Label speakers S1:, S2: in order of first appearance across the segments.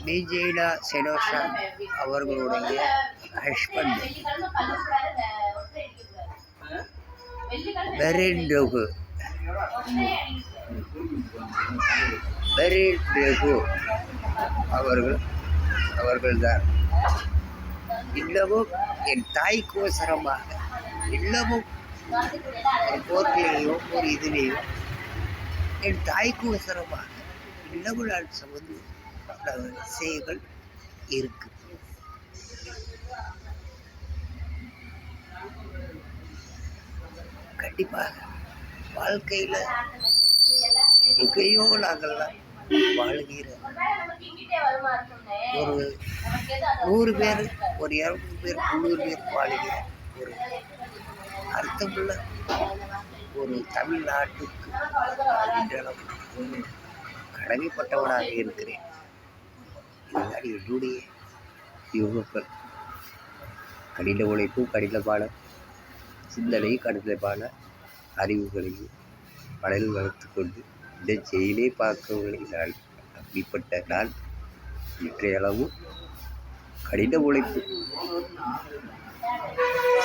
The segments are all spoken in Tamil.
S1: பிஜேடா செடோஷா அவர்களுடைய ஹஸ்பண்ட் பெரிண்டோகு அவர்கள்தான் இன்னமும் என் தாய்க்கோசரமாக இன்னமும் ஒரு போர்க்கிலேயோ ஒரு இதுலேயோ என் தாய்க்கோசரமாக இன்னமும் நான் சுமந்து செய்கள் இருக்கு. கண்டிப்பாக வாழ்க்கையில் எங்கேயோ நாங்கள்லாம் வாழ்கிற ஒரு 100 பேர், ஒரு 200 பேர், 300 பேர் வாழ்கிற ஒரு அர்த்தமுள்ள ஒரு தமிழ்நாட்டுக்கு கடமைப்பட்டவனாக இருக்கிறேன். இதுதான் என்னுடைய யோகங்கள். கடின உழைப்பும் கடினமான சிந்தனையும் கடினமான அறிவுகளையும் மனதில் வளர்த்து கொண்டு இந்த செயலே பார்க்கவில்லை. நான் அப்படிப்பட்ட நான் இன்றையளவும் கடின உழைப்பு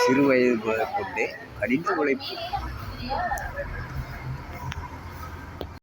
S1: சிறு வயது கொண்டே கடின உழைப்பு